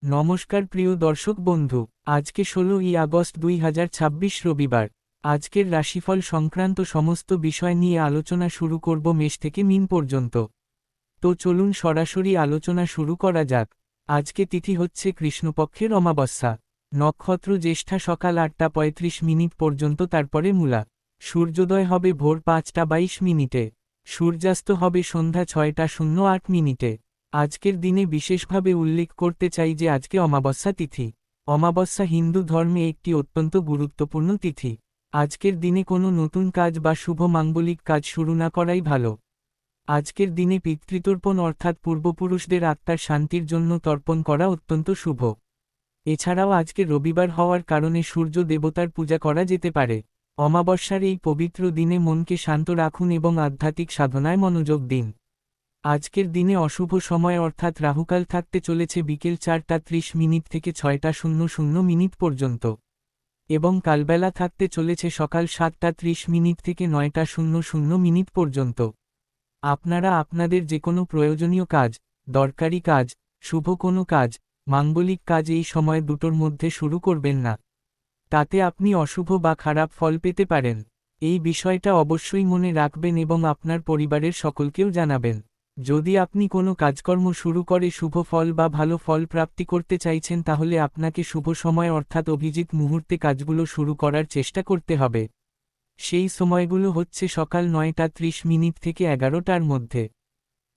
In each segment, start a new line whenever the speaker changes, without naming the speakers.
নমস্কার প্রিয় দর্শক বন্ধু, আজকে 16ই আগস্ট 2026 রবিবার। আজকের রাশিফল সংক্রান্ত সমস্ত বিষয় নিয়ে আলোচনা শুরু করব মেষ থেকে মীন পর্যন্ত। তো চলুন সরাসরি আলোচনা শুরু করা যাক। আজকে তিথি হচ্ছে কৃষ্ণপক্ষের অমাবস্যা। নক্ষত্র জ্যেষ্ঠা সকাল 8:35 পর্যন্ত, তারপরে মূলা। সূর্যোদয় হবে ভোর 5:22। সূর্যাস্ত হবে সন্ধ্যা 6:08। আজকের দিনে বিশেষভাবে উল্লেখ করতে চাই যে আজকে অমাবস্যা তিথি। অমাবস্যা হিন্দু ধর্মে একটি অত্যন্ত গুরুত্বপূর্ণ তিথি। আজকের দিনে কোনো নতুন কাজ বা শুভ মাঙ্গলিক কাজ শুরু না করাই ভালো। আজকের দিনে পিতৃতর্পণ অর্থাৎ পূর্বপুরুষদের আত্মার শান্তির জন্য তর্পণ করা অত্যন্ত শুভ। এছাড়াও আজকে রবিবার হওয়ার কারণে সূর্য দেবতার পূজা করা যেতে পারে। অমাবস্যার এই পবিত্র দিনে মনকে শান্ত রাখুন এবং আধ্যাত্মিক সাধনায় মনোযোগ দিন। আজকের দিনে অশুভ সময় অর্থাৎ রাহুকাল থাকতে চলেছে বিকেল 4:30 থেকে 6:00 পর্যন্ত, এবং কালবেলা থাকতে চলেছে সকাল 7:30 থেকে 9:00 পর্যন্ত। আপনারা আপনাদের যে কোনো প্রয়োজনীয় কাজ, দরকারি কাজ, শুভ কোনো কাজ, মাঙ্গলিক কাজ এই সময় দুটোর মধ্যে শুরু করবেন না। তাতে আপনি অশুভ বা খারাপ ফল পেতে পারেন। এই বিষয়টা অবশ্যই মনে রাখবেন এবং আপনার পরিবারের সকলকেও জানাবেন। যদি আপনি কোনো কাজকর্ম শুরু করে শুভ ফল বা ভালো ফল প্রাপ্তি করতে চাইছেন, তাহলে আপনাকে শুভ সময় অর্থাৎ অভিজিৎ মুহূর্তে কাজগুলো শুরু করার চেষ্টা করতে হবে। সেই সময়গুলো হচ্ছে সকাল 9:30 থেকে 11টার মধ্যে,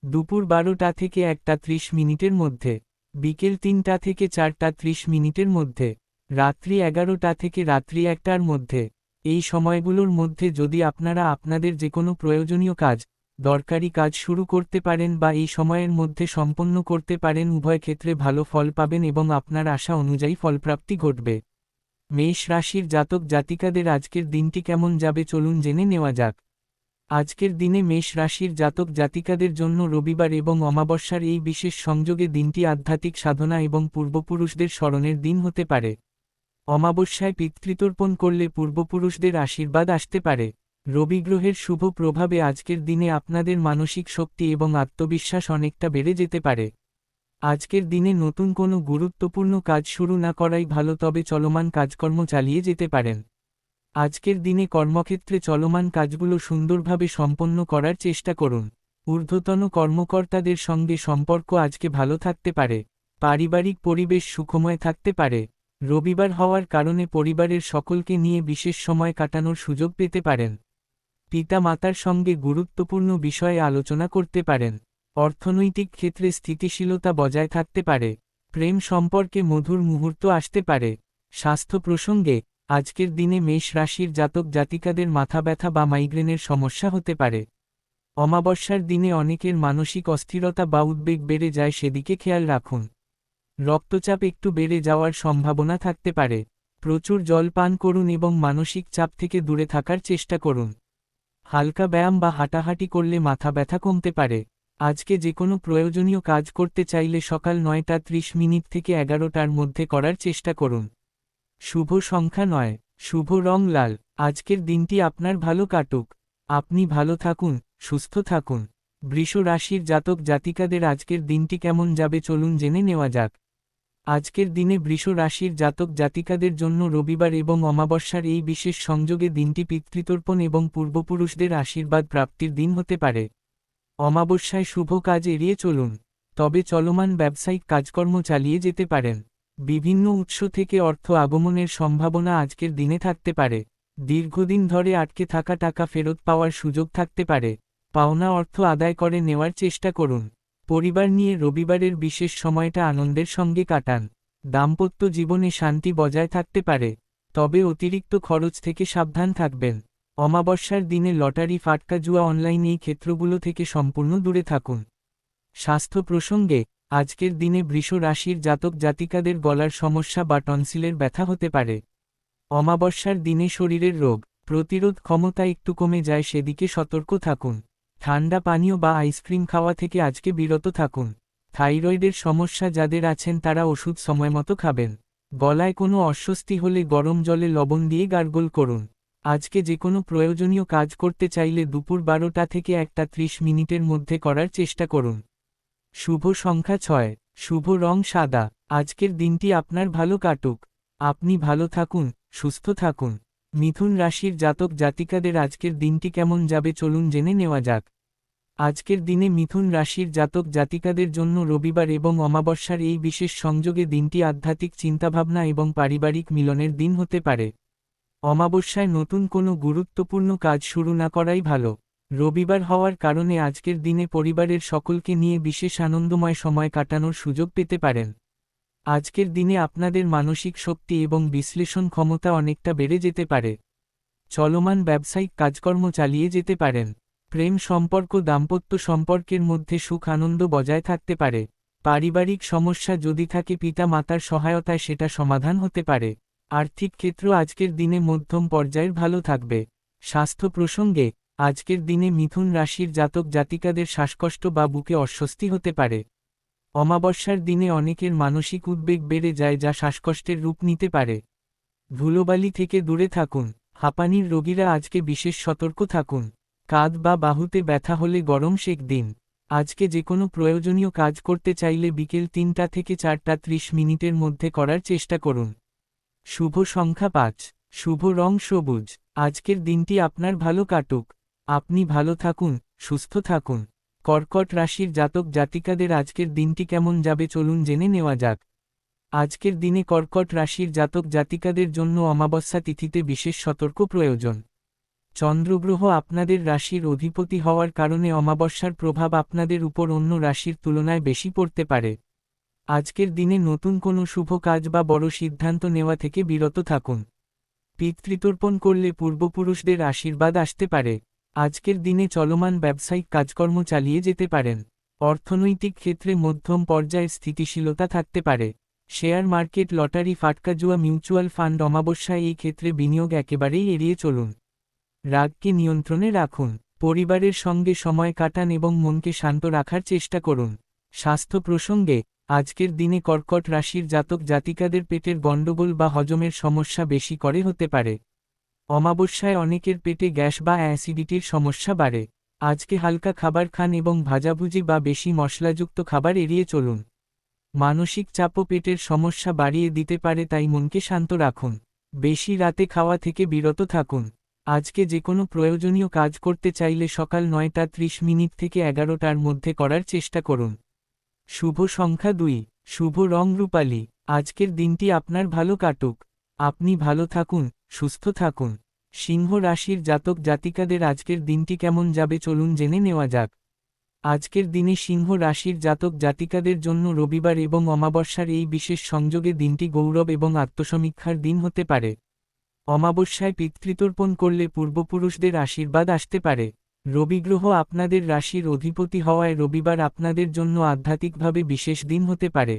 দুপুর 12টা থেকে 1:30 মধ্যে, বিকেল 3টা থেকে 4:30 মধ্যে, রাত্রি 11টা থেকে রাত্রি 1টার মধ্যে। এই সময়গুলোর মধ্যে যদি আপনারা আপনাদের যে কোনো প্রয়োজনীয় কাজ, দরকারি কাজ শুরু করতে পারেন বা এই সময়ের মধ্যে সম্পন্ন করতে পারেন, উভয় ক্ষেত্রে ভালো ফল পাবেন এবং আপনার আশা অনুযায়ী ফলপ্রাপ্তি ঘটবে। মেষ রাশির জাতক জাতিকাদের আজকের দিনটি কেমন যাবে চলুন জেনে নেওয়া যাক। আজকের দিনে মেষ রাশির জাতক জাতিকাদের জন্য রবিবার এবং অমাবস্যার এই বিশেষ সংযোগে দিনটি আধ্যাত্মিক সাধনা এবং পূর্বপুরুষদের স্মরণের দিন হতে পারে। অমাবস্যায় পিতৃতর্পণ করলে পূর্বপুরুষদের আশীর্বাদ আসতে পারে। রবি গ্রহের শুভ প্রভাবে আজকের দিনে আপনাদের মানসিক শক্তি এবং আত্মবিশ্বাস অনেকটা বেড়ে যেতে পারে। আজকের দিনে নতুন কোনো গুরুত্বপূর্ণ কাজ শুরু না করাই ভালো, তবে চলমান কাজকর্ম চালিয়ে যেতে পারেন। আজকের দিনে কর্মক্ষেত্রে চলমান কাজগুলো সুন্দরভাবে সম্পন্ন করার চেষ্টা করুন। ঊর্ধ্বতন কর্মকর্তাদের সঙ্গে সম্পর্ক আজকে ভালো থাকতে পারে। পারিবারিক পরিবেশ সুখময় থাকতে পারে। রবিবার হওয়ার কারণে পরিবারের সকলকে নিয়ে বিশেষ সময় কাটানোর সুযোগ পেতে পারেন। পিতা মাতার সঙ্গে গুরুত্বপূর্ণ বিষয়ে আলোচনা করতে পারেন। অর্থনৈতিক ক্ষেত্রে স্থিতিশীলতা বজায় থাকতে পারে। প্রেম সম্পর্কে মধুর মুহূর্ত আসতে পারে। স্বাস্থ্য প্রসঙ্গে আজকের দিনে মেষ রাশির জাতক জাতিকাদের মাথা ব্যথা বা মাইগ্রেনের সমস্যা হতে পারে। অমাবস্যার দিনে অনেকের মানসিক অস্থিরতা বা উদ্বেগ বেড়ে যায়, সেদিকে খেয়াল রাখুন। রক্তচাপ একটু বেড়ে যাওয়ার সম্ভাবনা থাকতে পারে। প্রচুর জল পান করুন এবং মানসিক চাপ থেকে দূরে থাকার চেষ্টা করুন। হালকা ব্যায়াম বা হাঁটাহাঁটি করলে মাথা ব্যথা কমতে পারে। আজকে যে কোনো প্রয়োজনীয় কাজ করতে চাইলে সকাল 9:30 থেকে 11টার মধ্যে করার চেষ্টা করুন। শুভ সংখ্যা 9, শুভ রং লাল। আজকের দিনটি আপনার ভালো কাটুক। আপনি ভালো থাকুন, সুস্থ থাকুন। বৃষ রাশির জাতক জাতিকাদের আজকের দিনটি কেমন যাবে চলুন জেনে নেওয়া যাক। আজকের দিনে বৃষ রাশির জাতক জাতিকাদের জন্য রবিবার এবং অমাবস্যার এই বিশেষ সংযোগে দিনটি পিতৃতর্পণ এবং পূর্বপুরুষদের আশীর্বাদ প্রাপ্তির দিন হতে পারে। অমাবস্যায় শুভ কাজ এড়িয়ে চলুন, তবে চলমান ব্যবসায়িক কাজকর্ম চালিয়ে যেতে পারেন। বিভিন্ন উৎস থেকে অর্থ আগমনের সম্ভাবনা আজকের দিনে থাকতে পারে। দীর্ঘদিন ধরে আটকে থাকা টাকা ফেরত পাওয়ার সুযোগ থাকতে পারে। পাওনা অর্থ আদায় করে নেওয়ার চেষ্টা করুন। পরিবার নিয়ে রবিবারের বিশেষ সময়টা আনন্দের সঙ্গে কাটান। দাম্পত্য জীবনে শান্তি বজায় থাকতে পারে, তবে অতিরিক্ত খরচ থেকে সাবধান থাকবেন। অমাবস্যার দিনে লটারি, ফাটকা, জুয়া, অনলাইন এই ক্ষেত্রগুলো থেকে সম্পূর্ণ দূরে থাকুন। স্বাস্থ্য প্রসঙ্গে আজকের দিনে বৃষ রাশির জাতক জাতিকাদের গলার সমস্যা বা টনসিলের ব্যথা হতে পারে। অমাবস্যার দিনে শরীরের রোগ প্রতিরোধ ক্ষমতা একটু কমে যায়, সেদিকে সতর্ক থাকুন। ঠান্ডা পানীয় বা আইসক্রিম খাওয়া থেকে আজকে বিরত থাকুন। থাইরয়েডের সমস্যা যাদের আছেন তারা ওষুধ সময়মতো খাবেন। গলায় কোনো অস্বস্তি হলে গরম জলে লবণ দিয়ে গার্গল করুন। আজকে যে কোনো প্রয়োজনীয় কাজ করতে চাইলে দুপুর 12টা থেকে 1:30 মধ্যে করার চেষ্টা করুন। শুভ সংখ্যা 6, শুভ রং সাদা। আজকের দিনটি আপনার ভালো কাটুক। আপনি ভালো থাকুন, সুস্থ থাকুন। মিথুন রাশির জাতক জাতিকাদের আজকের দিনটি কেমন যাবে চলুন জেনে নেওয়া যাক। আজকের দিনে মিথুন রাশির জাতক জাতিকাদের জন্য রবিবার এবং অমাবস্যার এই বিশেষ সংযোগে দিনটি আধ্যাত্মিক চিন্তাভাবনা এবং পারিবারিক মিলনের দিন হতে পারে। অমাবস্যায় নতুন কোনো গুরুত্বপূর্ণ কাজ শুরু না করাই ভালো। রবিবার হওয়ার কারণে আজকের দিনে পরিবারের সকলকে নিয়ে বিশেষ আনন্দময় সময় কাটানোর সুযোগ পেতে পারেন। আজকের দিনে আপনাদের মানসিক শক্তি এবং বিশ্লেষণ ক্ষমতা অনেকটা বেড়ে যেতে পারে। চলমান ব্যবসায়িক কাজকর্ম চালিয়ে যেতে পারেন। প্রেম সম্পর্ক দাম্পত্য সম্পর্কের মধ্যে সুখ আনন্দ বজায় থাকতে পারে। পারিবারিক সমস্যা যদি থাকে পিতা মাতার সহায়তায় সেটা সমাধান হতে পারে। আর্থিক ক্ষেত্র আজকের দিনে মধ্যম পর্যায়ের ভালো থাকবে। স্বাস্থ্য প্রসঙ্গে আজকের দিনে মিথুন রাশির জাতক জাতিকাদের শ্বাসকষ্ট বা বুকে অস্বস্তি হতে পারে। অমাবস্যার দিনে অনেকের মানসিক উদ্বেগ বেড়ে যায় যা শ্বাসকষ্টের রূপ নিতে পারে। ধুলোবালি থেকে দূরে থাকুন। হাঁপানির রোগীরা আজকে বিশেষ সতর্ক থাকুন। কাঁধ বা বাহুতে ব্যথা হলে গরম সেঁক দিন। আজকে যে কোনো প্রয়োজনীয় কাজ করতে চাইলে বিকেল 3টা থেকে 4টা 30 মিনিটের মধ্যে করার চেষ্টা করুন। শুভ সংখ্যা 5, শুভ রং সবুজ। আজকের দিনটি আপনার ভালো কাটুক। আপনি ভালো থাকুন, সুস্থ থাকুন। কর্কট রাশির জাতক জাতিকাদের আজকের দিনটি কেমন যাবে চলুন জেনে নেওয়া যাক। আজকের দিনে কর্কট রাশির জাতক জাতিকাদের জন্য অমাবস্যা তিথিতে বিশেষ সতর্ক প্রয়োজন। চন্দ্রগ্রহ আপনাদের রাশির অধিপতি হওয়ার কারণে অমাবস্যার প্রভাব আপনাদের উপর অন্য রাশির তুলনায় বেশি পড়তে পারে। আজকের দিনে নতুন কোনো শুভ কাজ বা বড় সিদ্ধান্ত নেওয়া থেকে বিরত থাকুন। পিতৃতর্পণ করলে পূর্বপুরুষদের আশীর্বাদ আসতে পারে। আজকের দিনে চলমান ব্যবসায়িক কাজকর্ম চালিয়ে যেতে পারেন। অর্থনৈতিক ক্ষেত্রে মধ্যম পর্যায়ের স্থিতিশীলতা থাকতে পারে। শেয়ার মার্কেট লটারি ফাটকা জুয়া মিউচুয়াল ফান্ড অমাবস্যায় এই ক্ষেত্রে বিনিয়োগ একেবারেই এড়িয়ে চলুন। রাগকে নিয়ন্ত্রণে রাখুন। পরিবারের সঙ্গে সময় কাটান এবং মনকে শান্ত রাখার চেষ্টা করুন। স্বাস্থ্য প্রসঙ্গে আজকের দিনে কর্কট রাশির জাতক জাতিকাদের পেটের গণ্ডগোল বা হজমের সমস্যা বেশি করে হতে পারে। অমাবস্যায় অনেকের পেটে গ্যাস বা অ্যাসিডিটির সমস্যা বাড়ে। আজকে হালকা খাবার খান এবং ভাজাভুজি বা বেশি মশলাযুক্ত খাবার এড়িয়ে চলুন। মানসিক চাপও পেটের সমস্যা বাড়িয়ে দিতে পারে, তাই মনকে শান্ত রাখুন। বেশি রাতে খাওয়া থেকে বিরত থাকুন। আজকে যে কোনো প্রয়োজনীয় কাজ করতে চাইলে সকাল 9টা 30 মিনিট থেকে 11টার মধ্যে করার চেষ্টা করুন। শুভ সংখ্যা 2, শুভ রং রূপালি। আজকের দিনটি আপনার ভালো কাটুক। আপনি ভালো থাকুন, সুস্থ থাকুন। সিংহ রাশির জাতক জাতিকাদের আজকের দিনটি কেমন যাবে চলুন জেনে নেওয়া যাক। আজকের দিনে সিংহ রাশির জাতক জাতিকাদের জন্য রবিবার এবং অমাবস্যার এই বিশেষ সংযোগে দিনটি গৌরব এবং আত্মসমীক্ষার দিন হতে পারে। অমাবস্যায় পিতৃতর্পণ করলে পূর্বপুরুষদের আশীর্বাদ আসতে পারে। রবিগ্রহ আপনাদের রাশির অধিপতি হওয়ায় রবিবার আপনাদের জন্য আধ্যাত্মিকভাবে বিশেষ দিন হতে পারে।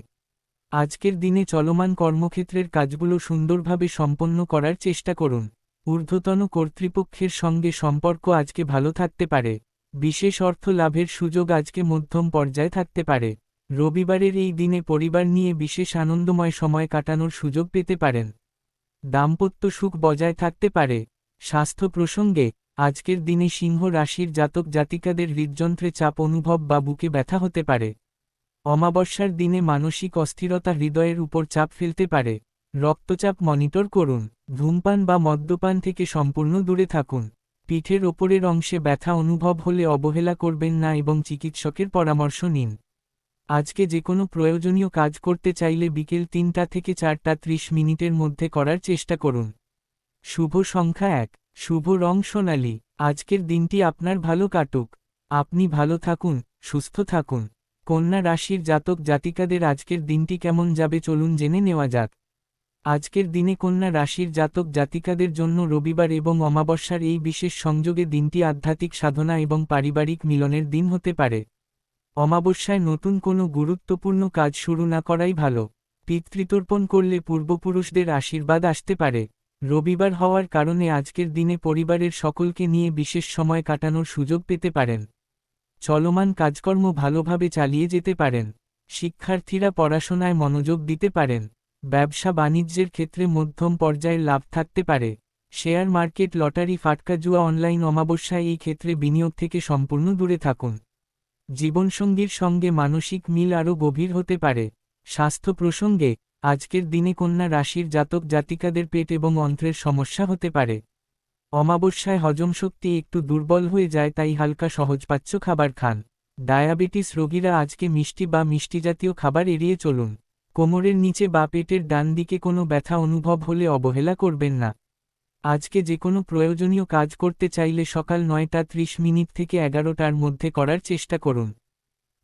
আজকের দিনে চলমান কর্মক্ষেত্রের কাজগুলো সুন্দরভাবে সম্পন্ন করার চেষ্টা করুন। ঊর্ধ্বতন কর্তৃপক্ষের সঙ্গে সম্পর্ক আজকে ভালো থাকতে পারে। বিশেষ অর্থ লাভের সুযোগ আজকে মধ্যম পর্যায়ে থাকতে পারে। রবিবারের এই দিনে পরিবার নিয়ে বিশেষ আনন্দময় সময় কাটানোর সুযোগ পেতে পারেন। দাম্পত্য সুখ বজায় থাকতে পারে। স্বাস্থ্য প্রসঙ্গে আজকের দিনে সিংহ রাশির জাতক জাতিকাদের হৃদযন্ত্রে চাপ অনুভব বা বুকে ব্যথা হতে পারে। অমাবস্যার দিনে মানসিক অস্থিরতা হৃদয়ের উপর চাপ ফেলতে পারে। রক্তচাপ মনিটর করুন। ধূমপান বা মদ্যপান থেকে সম্পূর্ণ দূরে থাকুন। পিঠের ওপরের অংশে ব্যথা অনুভব হলে অবহেলা করবেন না এবং চিকিৎসকের পরামর্শ নিন। আজকে যে কোনো প্রয়োজনীয় কাজ করতে চাইলে বিকেল 3টা থেকে 4টা 30 মিনিটের মধ্যে করার চেষ্টা করুন। শুভ সংখ্যা 1, শুভ রং সোনালী। আজকের দিনটি আপনার ভালো কাটুক। আপনি ভালো থাকুন, সুস্থ থাকুন। কন্যা রাশির জাতক জাতিকাদের আজকের দিনটি কেমন যাবে চলুন জেনে নেওয়া যাক। আজকের দিনে কন্যা রাশির জাতক জাতিকাদের জন্য রবিবার এবং অমাবস্যার এই বিশেষ সংযোগে দিনটি আধ্যাত্মিক সাধনা এবং পারিবারিক মিলনের দিন হতে পারে। অমাবস্যায় নতুন কোনো গুরুত্বপূর্ণ কাজ শুরু না করাই ভালো। পিতৃতর্পণ করলে পূর্বপুরুষদের আশীর্বাদ আসতে পারে। রবিবার হওয়ার কারণে আজকের দিনে পরিবারের সকলকে নিয়ে বিশেষ সময় কাটানোর সুযোগ পেতে পারেন। চলমান কাজকর্ম ভালোভাবে চালিয়ে যেতে পারেন। শিক্ষার্থীরা পড়াশোনায় মনোযোগ দিতে পারেন। ব্যবসা বাণিজ্যের ক্ষেত্রে মধ্যম পর্যায়ের লাভ থাকতে পারে। শেয়ার মার্কেট লটারি ফাটকা জুয়া অনলাইন অমাবস্যায় এই ক্ষেত্রে বিনিয়োগ থেকে সম্পূর্ণ দূরে থাকুন। জীবনসঙ্গীর সঙ্গে মানসিক মিল আরও গভীর হতে পারে। স্বাস্থ্য প্রসঙ্গে আজকের দিনে কন্যা রাশির জাতক জাতিকাদের পেট এবং অন্ত্রের সমস্যা হতে পারে। অমাবস্যায় হজমশক্তি একটু দুর্বল হয়ে যায়, তাই হালকা সহজপাচ্য খাবার খান। ডায়াবেটিস রোগীরা আজকে মিষ্টি বা মিষ্টিজাতীয় খাবার এড়িয়ে চলুন। কোমরের নিচে বা পেটের ডান দিকে কোনো ব্যথা অনুভব হলে অবহেলা করবেন না। আজকে যে কোনো প্রয়োজনীয় কাজ করতে চাইলে সকাল 9:30 থেকে 11টার মধ্যে করার চেষ্টা করুন।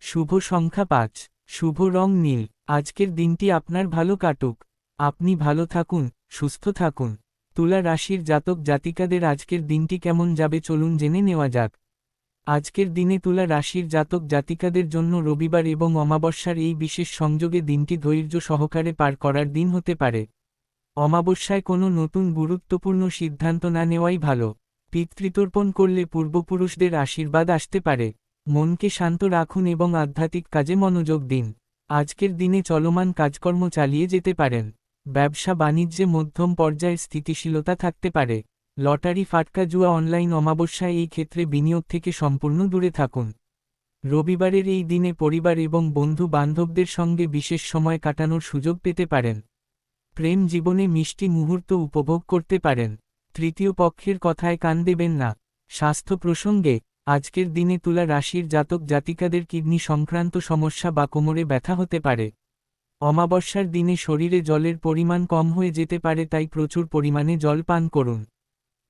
শুভ সংখ্যা 5, শুভ রং নীল। আজকের দিনটি আপনার ভালো কাটুক। আপনি ভালো থাকুন, সুস্থ থাকুন। তুলা রাশির জাতক জাতিকাদের আজকের দিনটি কেমন যাবে চলুন জেনে নেওয়া যাক। আজকের দিনে তুলা রাশির জাতক জাতিকাদের জন্য রবিবার এবং অমাবস্যার এই বিশেষ সংযোগে দিনটি ধৈর্য সহকারে পার করার দিন হতে পারে। অমাবস্যায় কোনো নতুন গুরুত্বপূর্ণ সিদ্ধান্ত না নেওয়াই ভালো। পিতৃতর্পণ করলে পূর্বপুরুষদের আশীর্বাদ আসতে পারে। মনকে শান্ত রাখুন এবং আধ্যাত্মিক কাজে মনোযোগ দিন। আজকের দিনে চলমান কাজকর্ম চালিয়ে যেতে পারেন। ব্যবসা বাণিজ্যে মধ্যম পর্যায়ের স্থিতিশীলতা থাকতে পারে। লটারি ফাটকা জুয়া অনলাইন অমাবস্যায় এই ক্ষেত্রে বিনিয়োগ থেকে সম্পূর্ণ দূরে থাকুন। রবিবারের এই দিনে পরিবার এবং বন্ধু বান্ধবদের সঙ্গে বিশেষ সময় কাটানোর সুযোগ পেতে পারেন। প্রেম জীবনে মিষ্টি মুহূর্ত উপভোগ করতে পারেন। তৃতীয় পক্ষের কথায় কান দেবেন না। স্বাস্থ্য প্রসঙ্গে আজকের দিনে তুলা রাশির জাতক জাতিকাদের কিডনি সংক্রান্ত সমস্যা বা কোমরে ব্যথা হতে পারে। অমাবস্যার দিনে শরীরে জলের পরিমাণ কম হয়ে যেতে পারে, তাই প্রচুর পরিমাণে জল পান করুন।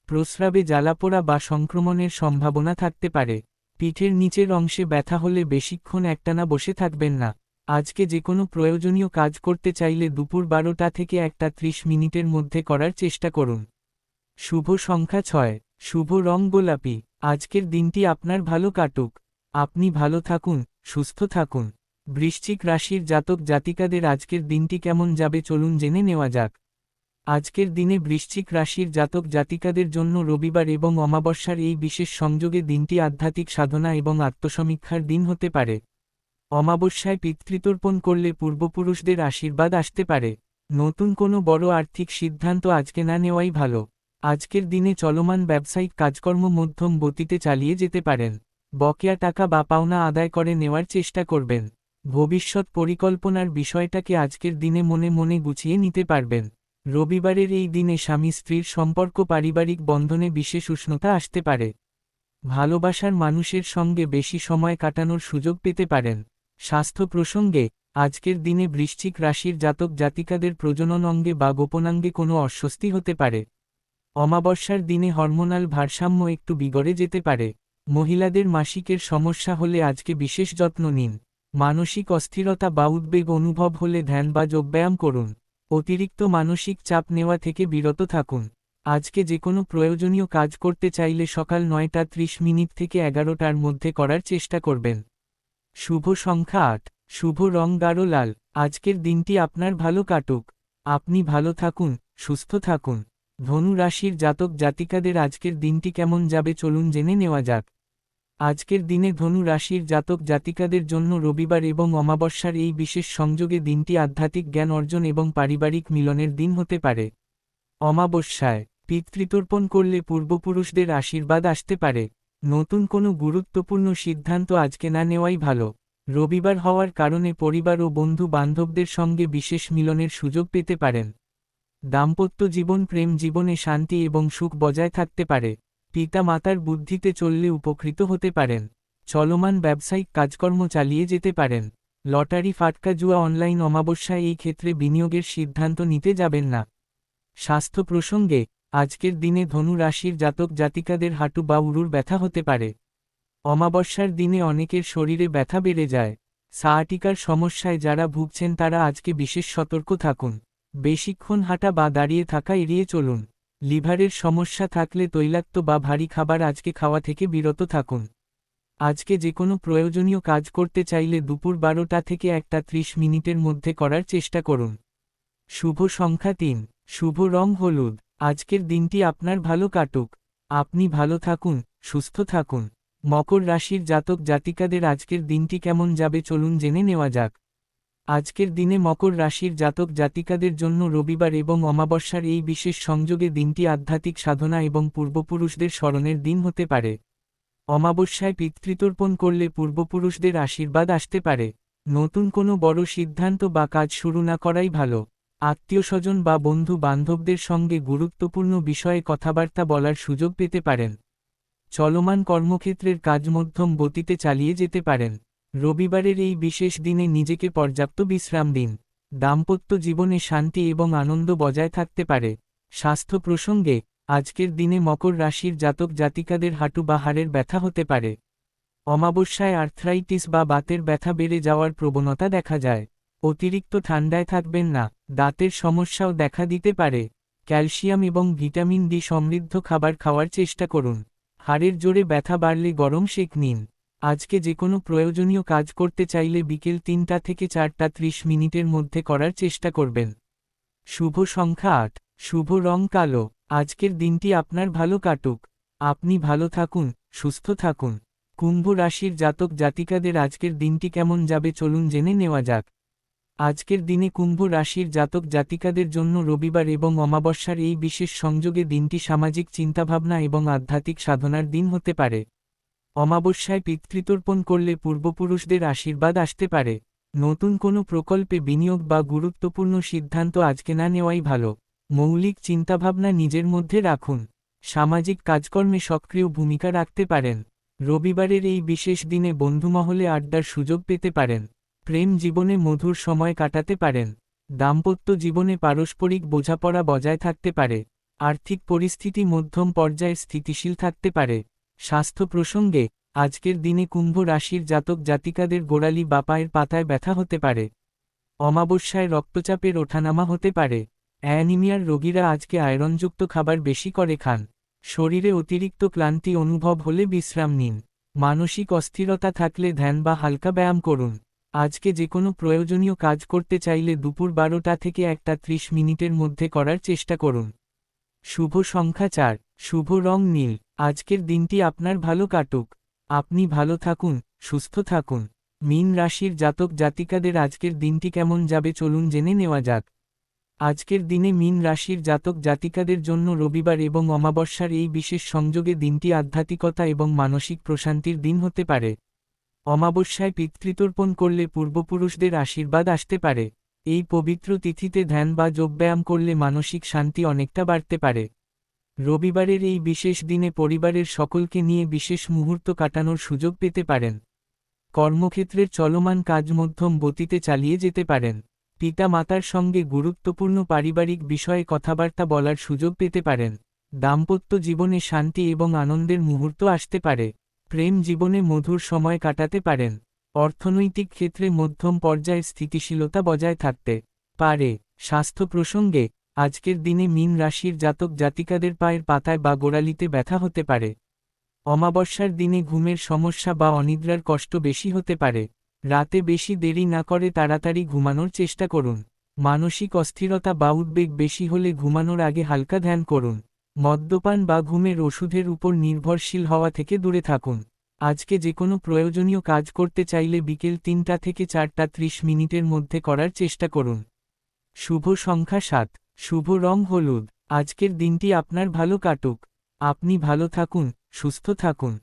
প্রস্রাবে জ্বালাপোড়া বা সংক্রমণের সম্ভাবনা থাকতে পারে। পিঠের নিচের অংশে ব্যথা হলে বেশিক্ষণ একটানা বসে থাকবেন না। আজকে যে কোনো প্রয়োজনীয় কাজ করতে চাইলে দুপুর 12টা থেকে 1:30 মধ্যে করার চেষ্টা করুন। শুভ সংখ্যা 6, শুভ রং গোলাপি। আজকের দিনটি আপনার ভালো কাটুক। আপনি ভালো থাকুন, সুস্থ থাকুন। বৃশ্চিক রাশির জাতক জাতিকাদের আজকের দিনটি কেমন যাবে চলুন জেনে নেওয়া যাক। আজকের দিনে বৃশ্চিক রাশির জাতক জাতিকাদের জন্য রবিবার এবং অমাবস্যার এই বিশেষ সংযোগে দিনটি আধ্যাত্মিক সাধনা এবং আত্মসমীক্ষার দিন হতে পারে। অমাবস্যায় পিতৃতর্পণ করলে পূর্বপুরুষদের আশীর্বাদ আসতে পারে। নতুন কোনো বড় আর্থিক সিদ্ধান্ত আজকে না নেওয়াই ভালো। আজকের দিনে চলমান ব্যবসায়িক কাজকর্ম মধ্যম গতিতে চালিয়ে যেতে পারেন। বকেয়া টাকা বা পাওনা আদায় করে নেওয়ার চেষ্টা করবেন। ভবিষ্যৎ পরিকল্পনার বিষয়টাকে আজকের দিনে মনে মনে গুছিয়ে নিতে পারবেন। রবিবারের এই দিনে স্বামী স্ত্রীর সম্পর্ক পারিবারিক বন্ধনে বিশেষ উষ্ণতা আসতে পারে। ভালোবাসার মানুষের সঙ্গে বেশি সময় কাটানোর সুযোগ পেতে পারেন। স্বাস্থ্য প্রসঙ্গে আজকের দিনে বৃশ্চিক রাশির জাতক জাতিকাদের প্রজনন অঙ্গে বা গোপনাঙ্গে কোনো অস্বস্তি হতে পারে। অমাবস্যার দিনে হরমোনাল ভারসাম্য একটু বিগড়ে যেতে পারে। মহিলাদের মাসিকের সমস্যা হলে আজকে বিশেষ যত্ন নিন। মানসিক অস্থিরতা বা উদ্বেগ অনুভব হলে ধ্যান বা যোগব্যায়াম করুন। অতিরিক্ত মানসিক চাপ নেওয়া থেকে বিরত থাকুন। আজকে যে কোনো প্রয়োজনীয় কাজ করতে চাইলে সকাল 9:30 থেকে 11টার মধ্যে করার চেষ্টা করবেন। শুভ সংখ্যা 8, শুভ রং গাঢ় লাল। আজকের দিনটি আপনার ভালো কাটুক। আপনি ভালো থাকুন, সুস্থ থাকুন। ধনু রাশির জাতক জাতিকাদের আজকের দিনটি কেমন যাবে চলুন জেনে নেওয়া যাক। আজকের দিনে ধনু রাশির জাতক জাতিকাদের জন্য রবিবার এবং অমাবস্যার এই বিশেষ সংযোগে দিনটি আধ্যাত্মিক জ্ঞান অর্জন এবং পারিবারিক মিলনের দিন হতে পারে। অমাবস্যায় পিতৃতর্পণ করলে পূর্বপুরুষদের আশীর্বাদ আসতে পারে। নতুন কোনো গুরুত্বপূর্ণ সিদ্ধান্ত আজকে না নেওয়াই ভালো। রবিবার হওয়ার কারণে পরিবার ও বন্ধু বান্ধবদের সঙ্গে বিশেষ মিলনের সুযোগ পেতে পারেন। দাম্পত্য জীবন প্রেম জীবনে শান্তি এবং সুখ বজায় থাকতে পারে। পিতা মাতার বুদ্ধিতে চললে উপকৃত হতে পারেন। চলমান ব্যবসায়িক কাজকর্ম চালিয়ে যেতে পারেন। লটারি ফাটকা জুয়া অনলাইন অমাবস্যায় এই ক্ষেত্রে বিনিয়োগের সিদ্ধান্ত নিতে যাবেন না। স্বাস্থ্য প্রসঙ্গে আজকের দিনে ধনু রাশির জাতক জাতিকাদের হাঁটু বা উরুর ব্যথা হতে পারে। অমাবস্যার দিনে অনেকের শরীরে ব্যথা বেড়ে যায়। সায়াটিকার সমস্যায় যারা ভুগছেন তারা আজকে বিশেষ সতর্ক থাকুন। বেশিক্ষণ হাঁটা বা দাঁড়িয়ে থাকা এড়িয়ে চলুন। লিভারের সমস্যা থাকলে তৈলাক্ত বা ভারী খাবার আজকে খাওয়া থেকে বিরত থাকুন। আজকে যে কোনো প্রয়োজনীয় কাজ করতে চাইলে দুপুর 12টা থেকে 1:30 মধ্যে করার চেষ্টা করুন। শুভ সংখ্যা 3, শুভ রং হলুদ। আজকের দিনটি আপনার ভালো কাটুক। আপনি ভালো থাকুন, সুস্থ থাকুন। মকর রাশির জাতক জাতিকাদের আজকের দিনটি কেমন যাবে চলুন জেনে নেওয়া যাক। আজকের দিনে মকর রাশির জাতক জাতিকাদের জন্য রবিবার এবং অমাবস্যার এই বিশেষ সংযোগে দিনটি আধ্যাত্মিক সাধনা এবং পূর্বপুরুষদের স্মরণের দিন হতে পারে। অমাবস্যায় পিতৃতর্পণ করলে পূর্বপুরুষদের আশীর্বাদ আসতে পারে। নতুন কোনো বড় সিদ্ধান্ত বা কাজ শুরু না করাই ভালো। আত্মীয়স্বজন বা বন্ধু বান্ধবদের সঙ্গে গুরুত্বপূর্ণ বিষয়ে কথাবার্তা বলার সুযোগ পেতে পারেন। চলমান কর্মক্ষেত্রের কাজ মধ্যম গতিতে চালিয়ে যেতে পারেন। রবিবারের এই বিশেষ দিনে নিজেকে পর্যাপ্ত বিশ্রাম দিন। দাম্পত্য জীবনে শান্তি এবং আনন্দ বজায় থাকতে পারে। স্বাস্থ্য প্রসঙ্গে আজকের দিনে মকর রাশির জাতক জাতিকাদের হাঁটু বা হাড়ের ব্যথা হতে পারে। অমাবস্যায় আর্থ্রাইটিস বা বাতের ব্যথা বেড়ে যাওয়ার প্রবণতা দেখা যায়। অতিরিক্ত ঠান্ডায় থাকবেন না, দাঁতের সমস্যাও দেখা দিতে পারে। ক্যালসিয়াম এবং ভিটামিন ডি সমৃদ্ধ খাবার খাওয়ার চেষ্টা করুন। হাড়ের জোরে ব্যথা বাড়লে গরম সেঁক নিন। আজকে যে কোনো প্রয়োজনীয় কাজ করতে চাইলে বিকেল ৩টা থেকে ৪:৩০ মিনিটের মধ্যে করার চেষ্টা করবেন। শুভ সংখ্যা ৮, শুভ রং কালো। আজকের দিনটি আপনার ভালো কাটুক। আপনি ভালো থাকুন, সুস্থ থাকুন। কুম্ভ রাশির জাতক জাতিকাদের আজকের দিনটি কেমন যাবে চলুন জেনে নেওয়া যাক। আজকের দিনে কুম্ভ রাশির জাতক জাতিকাদের জন্য রবিবার এবং অমাবস্যার এই বিশেষ সংযোগে দিনটি সামাজিক চিন্তাভাবনা এবং আধ্যাত্মিক সাধনার দিন হতে পারে। অমাবস্যায় পিতৃতর্পণ করলে পূর্বপুরুষদের আশীর্বাদ আসতে পারে। নতুন কোনো প্রকল্পে বিনিয়োগ বা গুরুত্বপূর্ণ সিদ্ধান্ত আজকে না নেওয়াই ভালো। মৌলিক চিন্তাভাবনা নিজের মধ্যে রাখুন। সামাজিক কাজকর্মে সক্রিয় ভূমিকা রাখতে পারেন। রবিবারের এই বিশেষ দিনে বন্ধুমহলে আড্ডার সুযোগ পেতে পারেন। প্রেম জীবনে মধুর সময় কাটাতে পারেন। দাম্পত্য জীবনে পারস্পরিক বোঝাপড়া বজায় থাকতে পারে। আর্থিক পরিস্থিতি মধ্যম পর্যায়ে স্থিতিশীল থাকতে পারে। স্বাস্থ্য প্রসঙ্গে আজকের দিনে কুম্ভ রাশির জাতক জাতিকাদের গোড়ালি বা পায়ের পাতায় ব্যথা হতে পারে। অমাবস্যায় রক্তচাপের ওঠানামা হতে পারে। অ্যানিমিয়ার রোগীরা আজকে আয়রনযুক্ত খাবার বেশি করে খান। শরীরে অতিরিক্ত ক্লান্তি অনুভব হলে বিশ্রাম নিন। মানসিক অস্থিরতা থাকলে ধ্যান বা হালকা ব্যায়াম করুন। আজকে যে কোনো প্রয়োজনীয় কাজ করতে চাইলে দুপুর 12টা থেকে 1:30 মিনিটের মধ্যে করার চেষ্টা করুন। শুভ সংখ্যা 4, শুভ রং নীল। আজকের দিনটি আপনার ভালো কাটুক। আপনি ভালো থাকুন, সুস্থ থাকুন। মীন রাশির জাতক জাতিকাদের আজকের দিনটি কেমন যাবে চলুন জেনে নেওয়া যাক। আজকের দিনে মীন রাশির জাতক জাতিকাদের জন্য রবিবার এবং অমাবস্যার এই বিশেষ সংযোগে দিনটি আধ্যাত্মিকতা এবং মানসিক প্রশান্তির দিন হতে পারে। অমাবস্যায় পিতৃতর্পণ করলে পূর্বপুরুষদের আশীর্বাদ আসতে পারে। এই পবিত্র তিথিতে ধ্যান বা যোগব্যায়াম করলে মানসিক শান্তি অনেকটা বাড়তে পারে। রবিবারের এই বিশেষ দিনে পরিবারের সকলকে নিয়ে বিশেষ মুহূর্ত কাটানোর সুযোগ পেতে পারেন। কর্মক্ষেত্রের চলমান কাজ মধ্যম গতিতে চালিয়ে যেতে পারেন। পিতা মাতার সঙ্গে গুরুত্বপূর্ণ পারিবারিক বিষয়ে কথাবার্তা বলার সুযোগ পেতে পারেন। দাম্পত্য জীবনে শান্তি এবং আনন্দের মুহূর্ত আসতে পারে। প্রেম জীবনে মধুর সময় কাটাতে পারেন। অর্থনৈতিক ক্ষেত্রে মধ্যম পর্যায়ে স্থিতিশীলতা বজায় থাকতে পারে। স্বাস্থ্য প্রসঙ্গে আজকের দিনে মীন রাশির জাতক জাতিকাদের পায়ের পাতায় বা গোড়ালিতে ব্যথা হতে পারে। অমাবস্যার দিনে ঘুমের সমস্যা বা অনিদ্রার কষ্ট বেশি হতে পারে। রাতে বেশি দেরি না করে তাড়াতাড়ি ঘুমানোর চেষ্টা করুন। মানসিক অস্থিরতা বা উদ্বেগ বেশি হলে ঘুমানোর আগে হালকা ধ্যান করুন। মদ্যপান বা ঘুমের ওষুধের উপর নির্ভরশীল হওয়া থেকে দূরে থাকুন। আজকে যে কোনো প্রয়োজনীয় কাজ করতে চাইলে বিকেল 3টা থেকে 4:30 মিনিটের মধ্যে করার চেষ্টা করুন। শুভ সংখ্যা 7, শুভ রং হলুদ। আজকের দিনটি আপনার ভালো কাটুক। আপনি ভালো থাকুন, সুস্থ থাকুন।